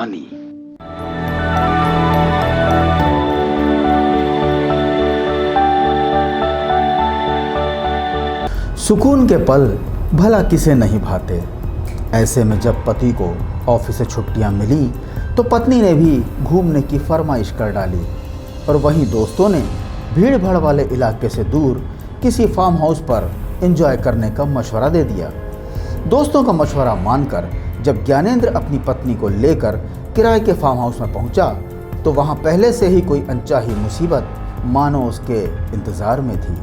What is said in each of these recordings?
कहानी। सुकून के पल भला किसे नहीं भाते। ऐसे में जब पति को ऑफिस से छुट्टियां मिली तो पत्नी ने भी घूमने की फरमाइश कर डाली और वहीं दोस्तों ने भीड़ भाड़ वाले इलाके से दूर किसी फार्म हाउस पर एंजॉय करने का मशवरा दे दिया। दोस्तों का मशवरा मानकर जब ज्ञानेंद्र अपनी पत्नी को लेकर किराए के फार्म हाउस में पहुंचा तो वहां पहले से ही कोई अनचाही मुसीबत मानो उसके इंतजार में थी।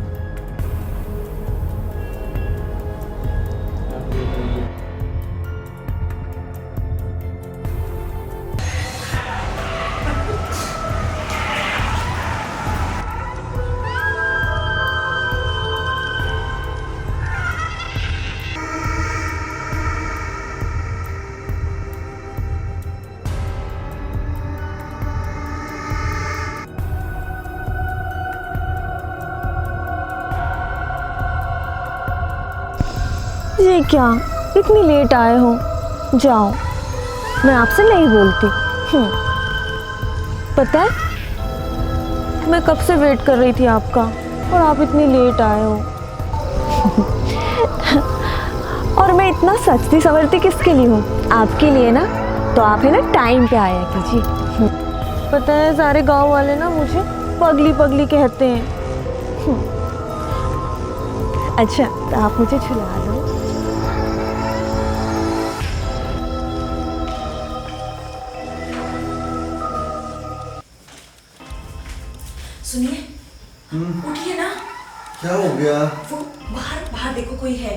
ये क्या, इतनी लेट आए हो? जाओ, मैं आपसे नहीं बोलती। पता है मैं कब से वेट कर रही थी आपका और आप इतनी लेट आए हो। और मैं इतना सजती संवरती किसके लिए हूँ? आपके लिए ना, तो आप है ना टाइम पे आया कीजिए। पता है सारे गांव वाले ना मुझे पगली पगली कहते हैं। अच्छा तो आप मुझे छुला दो। सुनिए, उठिए ना। क्या हो गया? वो बाहर बाहर देखो, कोई है।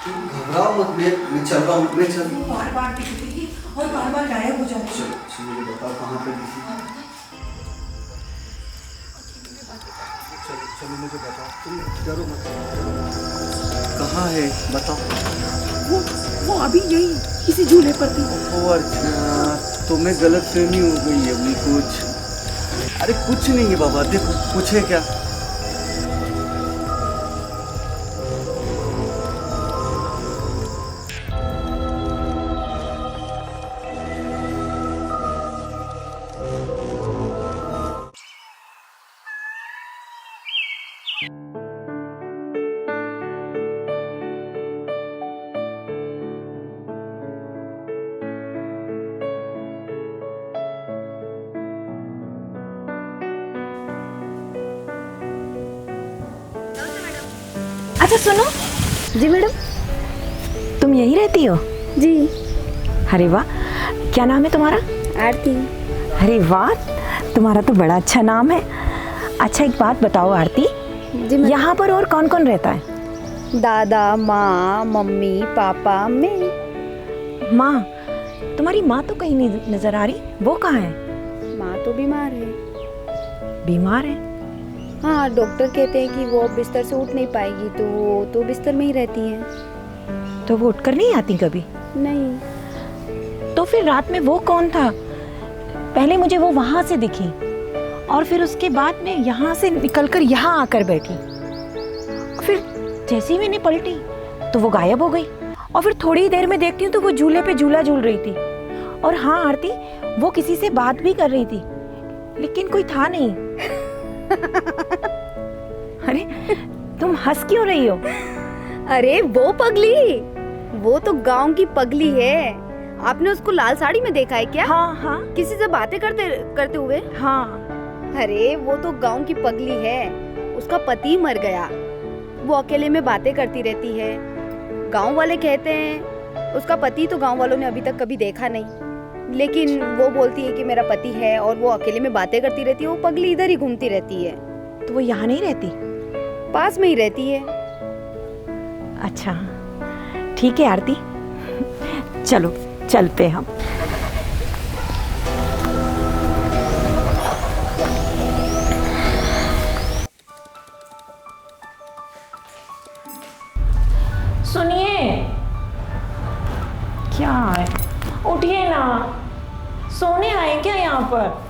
तुम घबराओ मत, मैं चल रहा हूँ, मैं चल। वो बार बार दिखती और बार बार गायब हो जाती है। चल मुझे बताओ कहाँ पे दिखी? चलो मुझे बताओ, तुम डरो मत। कहाँ है बताओ। वो अभी यही किसी झूले पर थी। ओ अर्चना, तुम्हें गलतफहमी हो गई है अभी कुछ। अरे कुछ नहीं है बाबा, देखो कुछ है क्या? अच्छा सुनो। जी मैडम। तुम यहीं रहती हो? जी। अरे वाह, क्या नाम है तुम्हारा? आरती। अरे वाह, तुम्हारा तो बड़ा अच्छा नाम है। अच्छा एक बात बताओ आरती, जी यहाँ पर और कौन कौन रहता है? दादा, माँ, मम्मी, पापा, मैं। माँ? तुम्हारी माँ तो कहीं नहीं नजर आ रही, वो कहाँ है? माँ तो बीमार है। बीमार है? हाँ, डॉक्टर कहते हैं कि वो बिस्तर से उठ नहीं पाएगी, तो वो तो बिस्तर में ही रहती हैं। तो वो उठकर नहीं आती कभी? नहीं। तो फिर रात में वो कौन था? पहले मुझे वो वहां से दिखी और फिर उसके बाद में यहाँ से निकलकर यहाँ आकर बैठी। फिर जैसे ही मैंने पलटी तो वो गायब हो गई और फिर थोड़ी देर में देखती हूँ तो वो झूले पे झूला झूल रही थी। और हाँ आरती, वो किसी से बात भी कर रही थी लेकिन कोई था नहीं। अरे तुम हंस क्यों रही हो? अरे वो पगली, वो तो गांव की पगली है। आपने उसको लाल साड़ी में देखा है क्या? हाँ हाँ। किसी से बातें करते करते हुए? हाँ। अरे वो तो गांव की पगली है। उसका पति मर गया, वो अकेले में बातें करती रहती है। गांव वाले कहते हैं उसका पति तो गांव वालों ने अभी तक कभी देखा नहीं, लेकिन वो बोलती है कि मेरा पति है और वो अकेले में बातें करती रहती है। वो पगली इधर ही घूमती रहती है। तो वो यहाँ नहीं रहती? पास में ही रहती है। अच्छा ठीक है आरती, चलो चलते हम। सुनिए, क्या है? उठिए ना, सोने आए क्या यहाँ पर?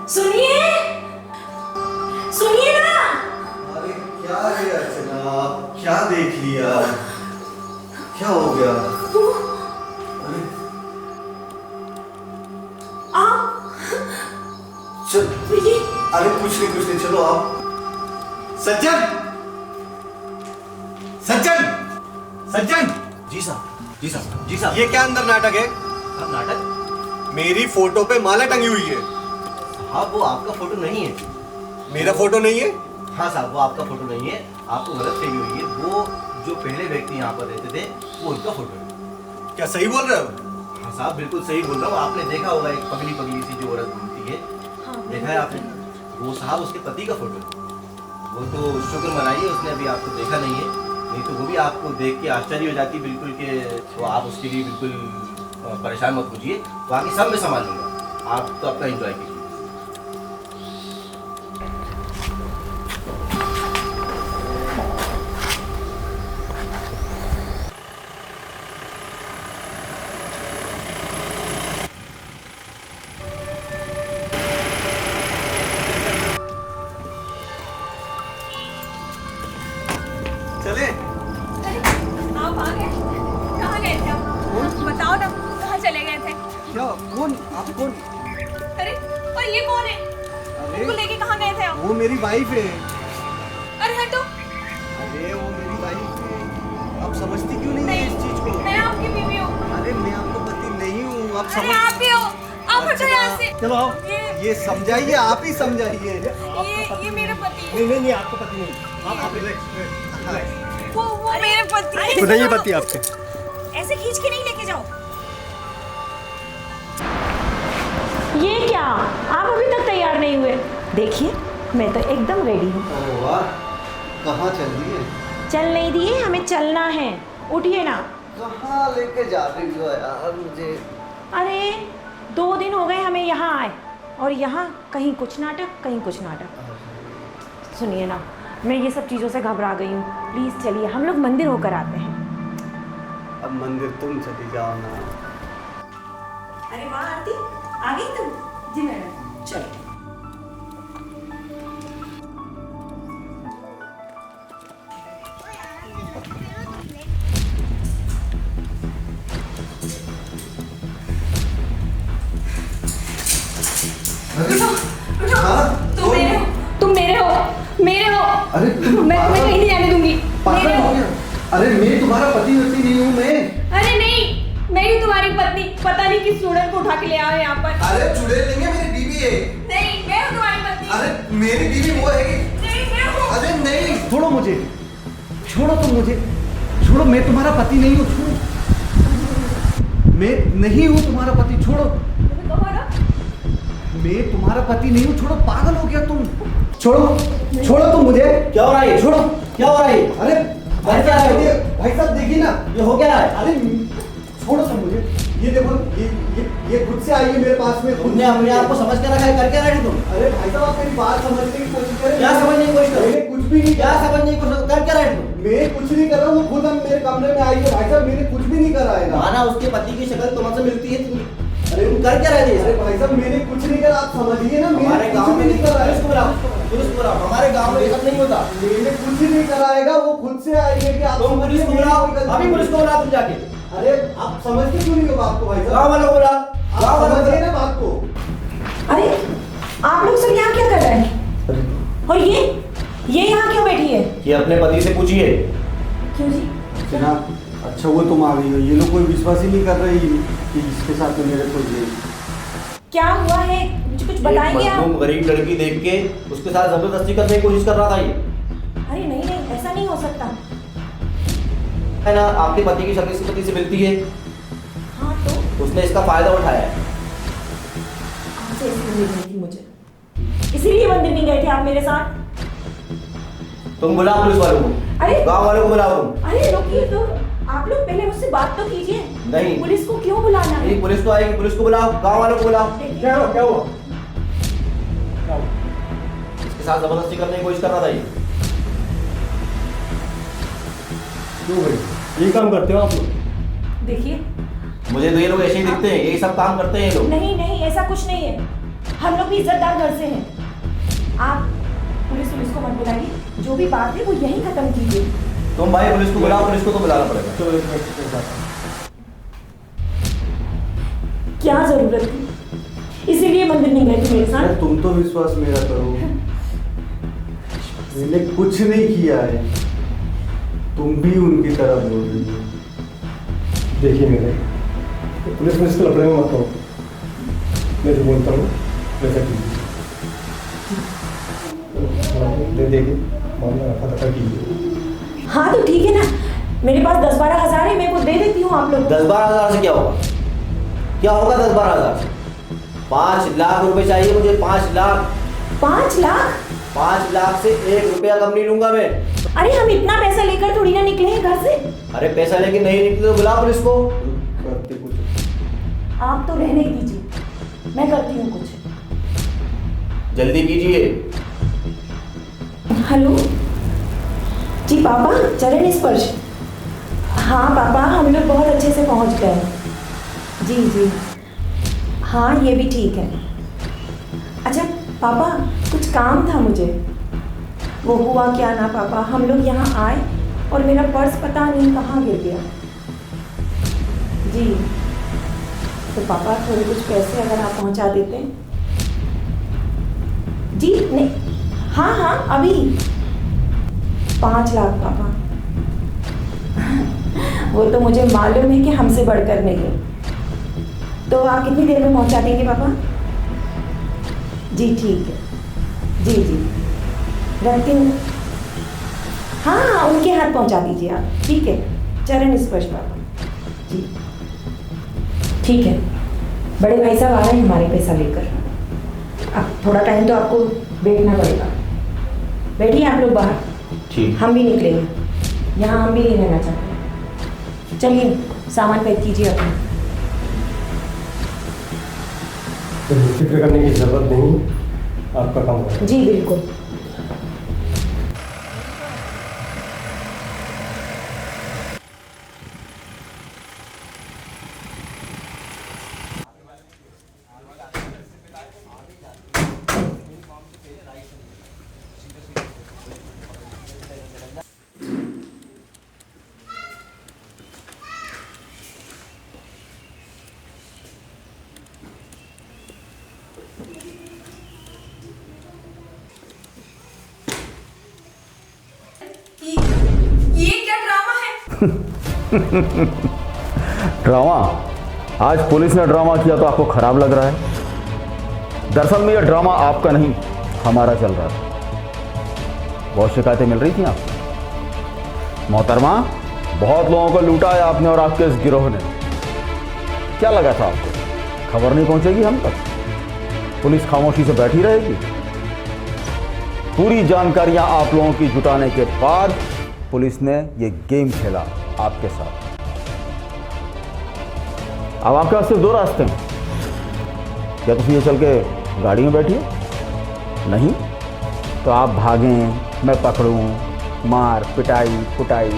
सुनिए, सुनिए ना। अरे क्या है अर्चना, क्या देख लिया, क्या हो गया? अरे चल, अरे कुछ नहीं, चलो आप। सज्जन, सज्जन, सज्जन। जी साहब। ये क्या अंदर नाटक है? साहब नाटक? मेरी फोटो पे माला टंगी हुई है। साहब वो आपका फोटो नहीं है। मेरा फोटो नहीं है? हाँ साहब वो आपका फोटो नहीं है, आपको गलत फहमी हुई है। वो जो पहले व्यक्ति यहाँ पर रहते थे वो उनका फोटो है। क्या सही बोल रहे हो? हाँ साहब बिल्कुल सही बोल रहा हूँ। आपने देखा होगा एक पगली पगली सी जो औरत घूमती है, देखा है आपने? वो साहब उसके पति का फोटो है। वो तो शुक्र मनाइए उसने अभी आपको देखा नहीं है, नहीं तो वो भी आपको देख के आश्चर्य हो जाती बिल्कुल कि तो आप उसके लिए बिल्कुल परेशान मत होइए। बाकी सब मैं संभाल लूँगा, आप तो अपना एंजॉय कीजिए। चले? आप आ गए? कहाँ गए थे आप? बताओ ना, कहाँ चले गए थे? क्या? कौन? आप कौन? अरे और ये कौन है? उनको लेके कहाँ गए थे आप? वो मेरी वाइफ है। अरे हटो। अरे वो मेरी वाइफ है। आप समझती क्यों नहीं है इस चीज को? मैं आपकी बीवी हूँ। अरे मैं आपका पति नहीं हूँ, आप अरे समझ। आप भी हो। आप हटो यहाँ से। चलो आओ। ये ये समझाइए, आप ही समझाइए। ये मेरे पति है। नहीं आपका पति नहीं। आप रिलैक्स। वो मेरे पति है। बताइए पति आपके। ऐसे खींच के नहीं लेके जाओ। ये क्या, आप अभी तक तैयार नहीं हुए? देखिए मैं तो एकदम रेडी हूँ। अरे वाह, कहाँ चल रही है? चल नहीं दिए, हमें चलना है। उठिए ना। कहाँ लेके जा रही हो यार मुझे? अरे 2 दिन हो गए हमें यहाँ आए, और यहाँ कहीं कुछ नाटक कहीं कुछ नाटक। सुनिए ना, मैं ये सब चीज़ों से घबरा गई हूँ। प्लीज़ चलिए, हम लोग मंदिर होकर आते हैं। अब मंदिर तुम चली जाओ ना। अरे वाह आरती, आ गई तुम? जी मैडम। चलो। हाँ? तुम मेरे हो, तुम मेरे हो, मेरे हो। अरे मैं कहीं नहीं जाने दूंगी। पागल मेरे हो हो। गया? अरे मैं तुम्हारा पति नहीं हूँ मैं। अरे नहीं, मैं ही तुम्हारी पत्नी। पता नहीं किस चूड़न को उठा के ले आए यहाँ पर। अरे चुड़ैल नहीं है, मेरी बीवी है। नहीं, मैं हूँ तुम्हारी पत्नी। अरे मेरी बीवी वो है। नहीं, मैं हूँ। अरे नहीं, छोड़ो मुझे, छोड़ो तुम मुझे, छोड़ो। मैं तुम्हारा पति नहीं हूँ, छोड़ो। मैं नहीं हूँ तुम्हारा पति, छोड़ो। तुम्हें कहो ना। मैं तुम्हारा पति नहीं हूँ, छोड़ो। पागल हो गया तुम? छोड़ो, छोड़ो तुम मुझे। क्या हो रहा है? छोड़ो। क्या हो रहा है? अरे भाई साहब, भाई साहब देखिए ना, ये हो क्या रहा है? अरे छोड़ो तुम मुझे। ये देखो, ये खुद से आई है मेरे पास में। तुमने अपने आप को समझ के रखा है, कर क्या रहे तुम? अरे भाई साहब, आप मेरी बात समझने की कोशिश करें। क्या समझने की कोशिश करो? मैंने कुछ भी नहीं क्या किया। समझने की कोशिश कर क्या रहे तुम? मैं कुछ नहीं कर रहा हूँ, वो खुद हम मेरे कमरे में आई है। भाई साहब मैंने कुछ भी नहीं करा है। माना उसके पति की शक्ल तुमसे मिलती है, तुम अरे तुम कर क्या रहे थे? अरे भाई साहब मैंने कुछ नहीं करा, आप समझिए ना। हमारे मैंने गांव कुछ भी में नहीं करा है। पुलिस को बुलाओ, पुलिस को बुलाओ। हमारे गांव में ये सब नहीं होता। मैंने कुछ नहीं कराएगा, वो खुद से आई है कि आप तुम पुलिस को बुलाओ, अभी पुलिस को बुलाओ तुम जाके। अरे आप समझते क्यों नहीं हो बात को भाई गांव साहब? वालों को बुलाओ, आप गांव वालों को समझिए बुलाओ। ना बात को। अरे आप लोग सब यहाँ क्या कर रहे हैं? और ये यहाँ क्यों बैठी है? ये अपने पति से पूछिए। क्यों जी? जनाब, अच्छा वो तुम आ गई हो। ये लोग कोई विश्वास ही नहीं कर रहे कि इसके साथ में मेरे कोई ये। क्या हुआ है, मुझे कुछ बताएंगे एक आप? मजलूम गरीब लड़की देख के उसके साथ जबरदस्ती करने की कोशिश कर रहा था ये, अरे नहीं नहीं, ऐसा नहीं हो सकता। है ना? आपके पति की शक्ल इसके पति से मिलती है, हाँ तो उसने इसका फायदा उठाया है। आपसे इसलिए गई थी मुझे, इसीलिए मंदिर नहीं गए थे आप मेरे साथ? तुम बुलाओ पुलिस वालों को, अरे गांव वालों को बुलाओ तुम। अरे रुकिए तो, आप लोग पहले मुझसे बात तो कीजिए। नहीं। पुलिस को क्यों बुलाना है? ये पुलिस तो आएगी, पुलिस को बुलाओ, गांव वालों को बुलाओ। क्या हुआ? इसके साथ जबरदस्ती करने की कोशिश कर रहा था ये। क्यों भाई ये काम करते हो आप लोग? देखिए, मुझे तो ये लोग ऐसे ही दिखते हैं, यही सब काम करते हैं ये लोग। नहीं नहीं, ऐसा कुछ नहीं है। हम लोग भी इज्जतदार घर से हैं। आप पुलिस को मत बुलाइए, जो भी बात है वो यहीं खत्म कीजिए। तुम भाई पुलिस को बुलाओ, पुलिस को तो बुलाना पड़ेगा। क्या जरूरत थी? इसीलिए मंदिर नहीं गए थे मेरे साथ। तुम तो विश्वास मेरा करो, मैंने कुछ नहीं किया है, तुम भी उनकी तरह बोल रही हो। देखिए मेरे, पुलिस में इसको लफड़े में मत करो, मैं जो बोलता हूँ वैसा कीजिए। दे देखिए, मामला रखा तक कीजिए। हाँ तो ठीक है ना, मेरे पास 10-12 हज़ार है, मैं वो दे देती हूँ आप लोग। 10-12 हज़ार से क्या होगा? क्या होगा 10-12 हज़ार से? 5 लाख रुपए चाहिए मुझे, 5 लाख। 5 लाख? 5 लाख से 1 रुपया कम नहीं लूंगा मैं। अरे हम इतना पैसा लेकर थोड़ी ना निकले हैं घर से। अरे पैसा लेके नहीं निकले तो बुला पुलिस को। करते कुछ आप तो रहने ही दीजिए, मैं करती हूँ कुछ। जल्दी कीजिए। हेलो जी पापा, चरण स्पर्श। हाँ पापा, हम लोग बहुत अच्छे से पहुँच गए। जी हाँ, ये भी ठीक है। अच्छा पापा, कुछ काम था मुझे। वो हुआ क्या ना पापा, हम लोग यहाँ आए और मेरा पर्स पता नहीं कहाँ गिर गया। जी तो पापा थोड़े कुछ पैसे अगर आप पहुँचा देते। जी नहीं, हाँ अभी 5 लाख पापा। वो तो मुझे मालूम है कि हमसे बढ़कर नहीं है। तो आप कितनी देर में पहुंचा देंगे पापा? जी ठीक है, जी रखती हूँ। हाँ उनके हाथ पहुंचा दीजिए आप, ठीक है। चरण स्पर्श पापा। जी ठीक है, बड़े भाई साहब आ रहे हैं हमारे पैसा लेकर। अब थोड़ा टाइम तो आपको बैठना पड़ेगा। बैठिए आप लोग बाहर, ठीक। हम भी निकलेंगे, यहाँ हम भी नहीं रहना चाहते। चलिए सामान पैक कीजिए अपना। तो फिक्र करने की जरूरत नहीं, आपका काम होगा। जी बिल्कुल। ये क्या ड्रामा है? ड्रामा? आज पुलिस ने ड्रामा किया तो आपको खराब लग रहा है? दरअसल में यह ड्रामा आपका नहीं, हमारा चल रहा था। बहुत शिकायतें मिल रही थी आपको। मोहतरमा, बहुत लोगों को लूटा है आपने और आपके इस गिरोह ने। क्या लगा था आपको खबर नहीं पहुंचेगी हम तक? पुलिस खामोशी से बैठी रहेगी? पूरी जानकारियां आप लोगों की जुटाने के बाद पुलिस ने ये गेम खेला आपके साथ। अब आपके पास सिर्फ 2 रास्ते हैं। या तो ये चल के गाड़ी में बैठिए, नहीं तो आप भागें, मैं पकड़ूं, मार पिटाई कुटाई,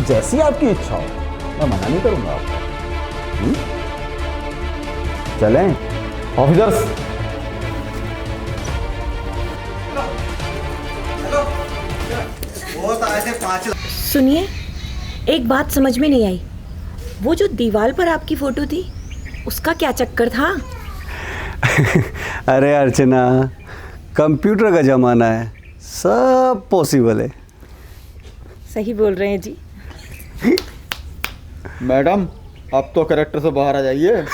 जैसी आपकी इच्छा हो, मैं मना नहीं करूंगा आपको। चलें ऑफिसर्स। वो तो ऐसे 5 लाख। सुनिए, एक बात समझ में नहीं आई, वो जो दीवार पर आपकी फोटो थी उसका क्या चक्कर था? अरे अर्चना, कंप्यूटर का ज़माना है, सब पॉसिबल है। सही बोल रहे हैं जी। मैडम, अब तो कैरेक्टर से बाहर आ जाइए।